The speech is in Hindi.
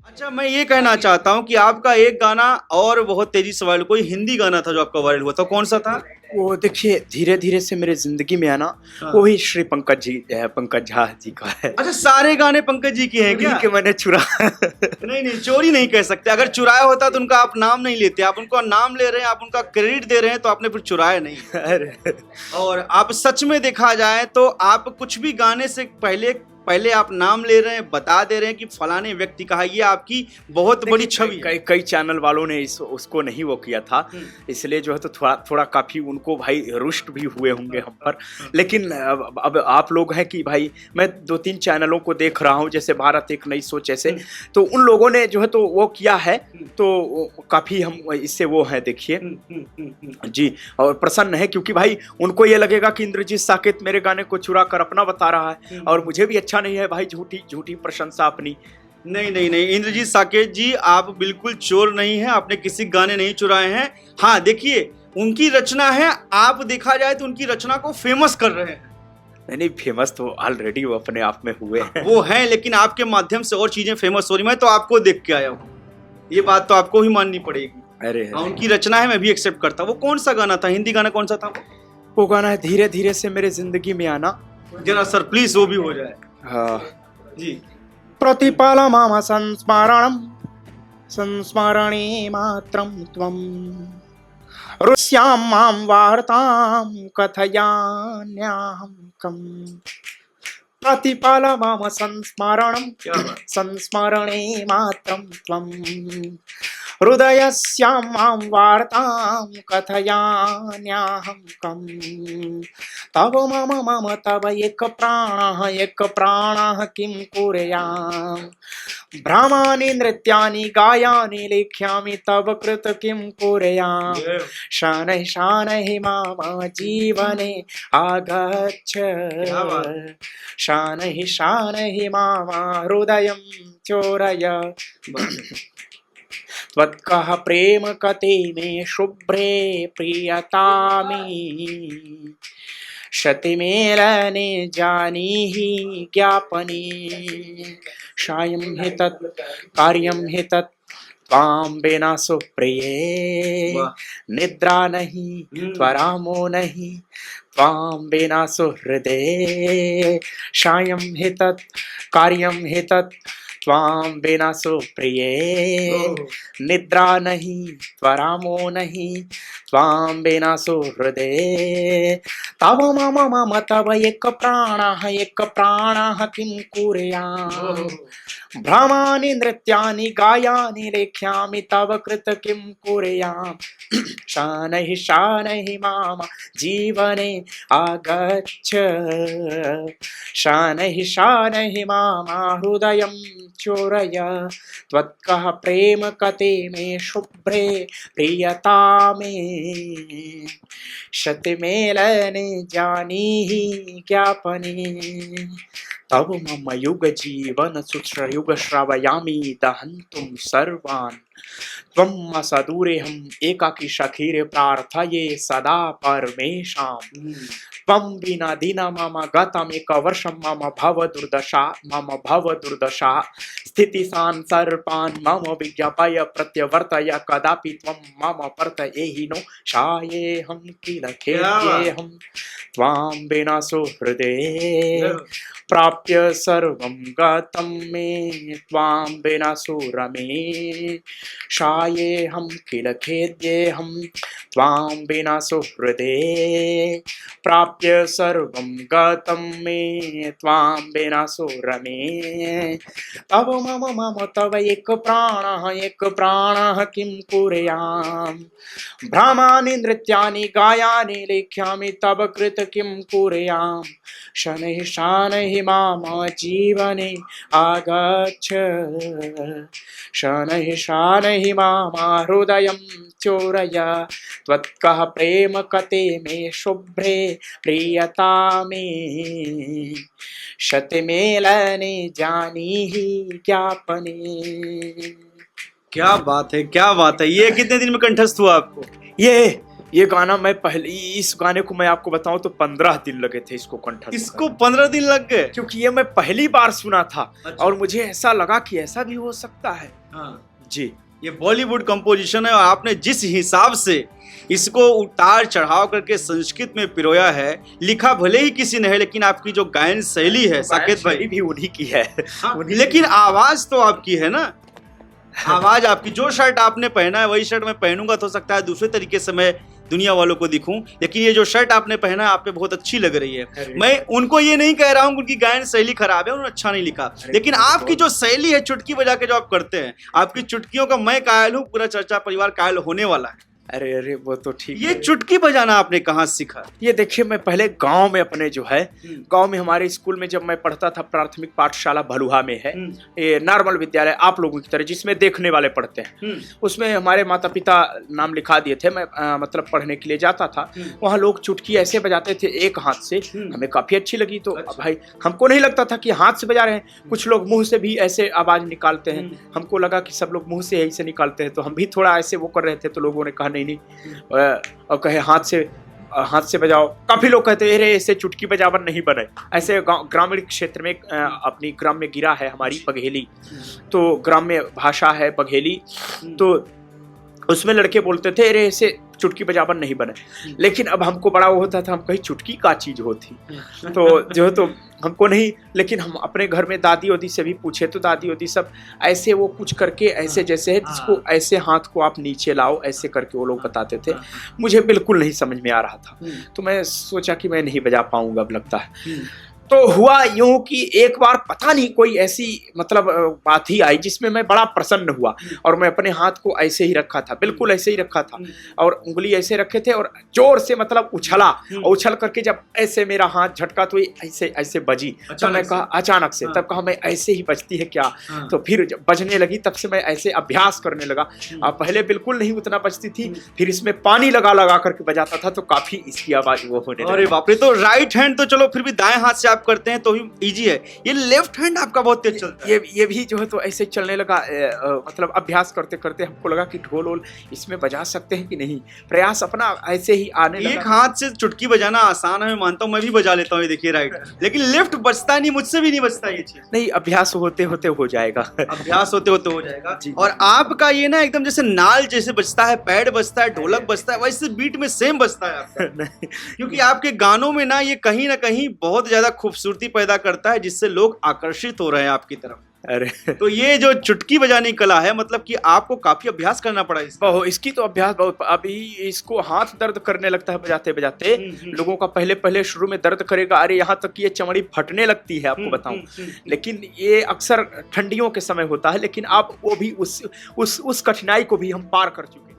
अच्छा, मैं ये कहना चाहता हूँ कि आपका एक गाना और बहुत तेजी से वायरल, कोई हिंदी गाना था जो आपका वायरल हुआ था, कौन सा था? वो देखिए धीरे धीरे से मेरे जिंदगी में आना, हाँ। वही श्री पंकज झा जी का है। अच्छा, सारे गाने पंकज जी के हैं उन्हीं क्या? के मैंने चुरा। नहीं नहीं, चोरी नहीं कह सकते। अगर चुराया होता तो उनका आप नाम नहीं लेते। आप उनका नाम ले रहे हैं, आप उनका क्रेडिट दे रहे हैं, तो आपने फिर चुराया नहीं। अरे और आप सच में देखा जाए तो आप कुछ भी गाने से पहले पहले आप नाम ले रहे हैं, बता दे रहे हैं कि फलाने व्यक्ति का है। ये आपकी बहुत बड़ी देखिए छवि है। कई कई चैनल वालों ने उसको नहीं वो किया था, इसलिए जो है तो थोड़ा थोड़ा काफी उनको भाई रुष्ट भी हुए होंगे हम पर। लेकिन अब आप लोग हैं कि भाई मैं दो तीन चैनलों को देख रहा हूँ, जैसे भारत एक नई सोच ऐसे, तो उन लोगों ने जो है तो वो किया है, तो काफी हम इससे वो है देखिए जी, और प्रसन्न है, क्योंकि भाई उनको ये लगेगा कि इंद्रजीत साकेत मेरे गाने को चुरा कर अपना बता रहा है, और मुझे भी अच्छा नहीं है भाई झूठी झूठी प्रशंसा अपनी। नहीं नहीं नहीं, इंद्रजीत साकेत जी, आप बिल्कुल चोर नहीं हैं। आपने किसी गाने नहीं चुराए हैं। हाँ देखिए, उनकी रचना है, आप देखा जाए तो उनकी रचना को फेमस कर रहे हैं। नहीं नहीं, फेमस तो ऑलरेडी वो अपने आप में हुए हैं। वो हैं, लेकिन आपके माध्यम से और चीजें फेमस हो रही। मैं तो आपको देख के आया हूँ, ये बात तो आपको ही माननी पड़ेगी। अरे हाँ, उनकी रचना है, मैं भी एक्सेप्ट करता हूँ। वो कौन सा गाना था, हिंदी गाना कौन सा था? वो गाना है धीरे धीरे से मेरे जिंदगी में आना। जरा सर प्लीज वो भी हो जाए। हाँ। जी। प्रतिपाल माम संस्मरणम संस्मरणे मात्रम त्वम रुष्याम माम वार्ताम कथयान्याहम कम। प्रतिपाल माम संस्मरणम क्या बात। संस्मरणे मात्रम त्वम हृदयस्यां मां वार्तां कथयान्याहं कम्। तव मम मम तव एक प्राणः किं कुर्याम्। भ्रमाणि नृत्यानि गायानि लिख्यामि तव कृत किं कुर्याम्। शनैः शनैः मम जीवने आगच्छ। क्या बात। शनैः शनैः मम हृदयं चोरय। त्वत्कः प्रेम कते मे शुभ्रे प्रियतामी। शतिमेलने जानीहि ज्ञापने। सायं हि तत् कार्यं हि तत् त्वां बिना सुप्रिये। निद्रा नहीं त्वरामो नहीं त्वां बिना सुहृदे। सायं हि तत् कार्यं हि तत् त्वां बिना सुप्रिये। निद्रा नहीं त्वरामो नहीं त्वां बिना सुहृदे। तव मम मम तव एक प्राणः किं कुर्याम्। भ्रमाणि नृत्यानि गायानि लेख्यामि तव कृत किं कुर्याम्। शनैः शनैः मम जीवने आगच्छ। शनैः शनैः मम हृदयं चोरय। त्वत्कः प्रेम कते मे शुभ्रे प्रियतामे। शतिमेलने जानीहि ज्ञापने। तव मम युग जीवन सुश्रयुग श्रावयामि दहन्तुं सर्वान्। त्वम् असदूरेऽहम् एकाकी सखीरे प्रार्थये सदा परमेशाम्। त्वं विना दिन मम गतमेक वर्षं मम भव दुर्दशा। स्थितिशान् सर्पान् मम विज्ञापय प्रत्यवर्तय कदापि त्वं मम वर्तयेहि नो। शायेऽहं किल खेद्येऽहं त्वां विना सुहृदे। प्राप्य सर्वं गतं मे त्वां विना सुरमे। शायेऽहं किल खेद्येऽहं त्वां विना सुहृदे। प्राप्य सर्वं गतं मे त्वां विना सुरमे। तव मम मम तव एक प्राणः किं कुर्याम्। भ्रमाणि नृत्यानि गायानि लेख्यामि तव कृत किं कुर्याम्। शनैः शनैः मम जीवने आगच्छ। शनैः शनैः मम हृदयं चोरय। त्वत्कः प्रेम कते मे शुभ्रे प्रियतामे। शतिमेलने जानीहि ज्ञापने। क्या बात है, क्या बात है। ये कितने दिन में कंठस्थ हुआ आपको? ये ये गाना मैं पहले, इस गाने को मैं आपको बताऊं तो 15 दिन लगे थे इसको कंठस्थ इसको 15 दिन लग गए? क्योंकि ये मैं पहली बार सुना था। अच्छा। और मुझे ऐसा लगा कि ऐसा भी हो सकता है। हाँ। जी। ये बॉलीवुड कंपोजिशन है और आपने जिस हिसाब से इसको उतार चढ़ाव करके संस्कृत में पिरोया है, लिखा भले ही किसी ने है, लेकिन आपकी जो गायन शैली है साकेत भाई भी उन्हीं की है। हाँ, लेकिन आवाज तो आपकी है ना, आवाज आपकी। जो शर्ट आपने पहना है वही शर्ट मैं पहनूंगा तो हो सकता है दूसरे तरीके से मैं दुनिया वालों को दिखूं, लेकिन ये जो शर्ट आपने पहना है आप पे बहुत अच्छी लग रही है। मैं उनको ये नहीं कह रहा हूं उनकी गायन शैली खराब है, उन्होंने अच्छा नहीं लिखा, लेकिन आपकी जो शैली है चुटकी बजा के जो आप करते हैं, आपकी चुटकियों का मैं कायल हूं, पूरा चर्चा परिवार कायल होने वाला है। अरे अरे वो तो ठीक ये है। चुटकी बजाना आपने कहाँ सीखा? ये देखिए, मैं पहले गांव में अपने जो है, गांव में हमारे स्कूल में जब मैं पढ़ता था, प्राथमिक पाठशाला भलुहा में है, ये नॉर्मल विद्यालय आप लोगों की तरह जिसमें देखने वाले पढ़ते हैं, उसमें हमारे माता पिता नाम लिखा दिए थे। मैं मतलब पढ़ने के लिए जाता था, वहाँ लोग चुटकी ऐसे बजाते थे एक हाथ से, हमें काफी अच्छी लगी। तो भाई हमको नहीं लगता था कि हाथ से बजा रहे हैं, कुछ लोग मुंह से भी ऐसे आवाज निकालते हैं, हमको लगा कि सब लोग मुंह से ऐसे निकालते हैं, तो हम भी थोड़ा ऐसे वो कर रहे थे। तो लोगों ने कहा नहीं और कहे हाथ से बजाओ। काफी लोग कहते हैं अरे ऐसे चुटकी बजावन नहीं बने। ऐसे ग्रामीण क्षेत्र में अपनी ग्राम में गिरा है हमारी बघेली, तो ग्राम्य भाषा है बघेली, तो उसमें लड़के बोलते थे अरे ऐसे चुटकी बजावन नहीं बने। लेकिन अब हमको बड़ा वो होता था, हम कहीं चुटकी का चीज होती तो जो है तो हमको नहीं। लेकिन हम अपने घर में दादी ओदी से भी पूछे तो दादी ओदी सब ऐसे वो कुछ करके ऐसे जैसे है जिसको ऐसे हाथ को आप नीचे लाओ ऐसे करके वो लोग बताते थे। मुझे बिल्कुल नहीं समझ में आ रहा था, तो मैं सोचा कि मैं नहीं बजा पाऊंगा अब लगता है। तो हुआ यूं कि एक बार पता नहीं कोई ऐसी मतलब बात ही आई जिसमें मैं बड़ा प्रसन्न हुआ, और मैं अपने हाथ को ऐसे ही रखा था, बिल्कुल ऐसे ही रखा था, और उंगली ऐसे रखे थे, और जोर से मतलब उछला, और उछल करके जब ऐसे मेरा हाथ झटका तो ये ऐसे ऐसे बजी। तब मैं कहा अचानक से, तब कहा मैं ऐसे ही बजती है क्या? तो फिर जब बजने लगी तब से मैं ऐसे अभ्यास करने लगा। पहले बिल्कुल नहीं उतना बजती थी, फिर इसमें पानी लगा लगा करके बजाता था, तो काफी इसकी आवाज वो होने लगी। अरे बाप रे! तो राइट हैंड तो चलो फिर भी दाएं हाथ से करते हैं तो ही इजी है, ये लेफ्ट हैंड आपका बहुत तेज चलता है। ये भी जो है तो ऐसे चलने लगा। मतलब अभ्यास करते करते हमको लगा कि ढोल वोल इसमें बजा सकते हैं कि नहीं, प्रयास अपना ऐसे ही आने लगा। एक हाथ से चुटकी बजाना आसान है, मैं मानता हूँ, मैं भी बजा लेता हूँ, ये देखिए राइट, लेकिन लेफ्ट बजता नहीं, मुझसे भी नहीं बजता ये चीज। नहीं, अभ्यास होते होते हो जाएगा। अभ्यास होते होते हो जाएगा। और आपका ये ना एकदम जैसे नाल जैसे बजता है, पैड बजता है, ढोलक बजता है, वैसे बीट में सेम बजता है आपका। क्योंकि आपके गानों में ना ये कहीं ना कहीं बहुत ज्यादा खूबसूरती पैदा करता है, जिससे लोग आकर्षित हो रहे हैं आपकी तरफ। अरे तो ये जो चुटकी बजाने की कला है, मतलब कि आपको काफी अभ्यास करना पड़ा इसका। इसकी तो अभ्यास बहुत। अभी इसको हाथ दर्द करने लगता है बजाते बजाते। लोगों का पहले शुरू में दर्द करेगा, अरे यहाँ तक कि ये चमड़ी फटने लगती है, आपको बताऊं। लेकिन ये अक्सर ठंडियों के समय होता है, लेकिन आप वो भी उस कठिनाई को भी हम पार कर चुके हैं।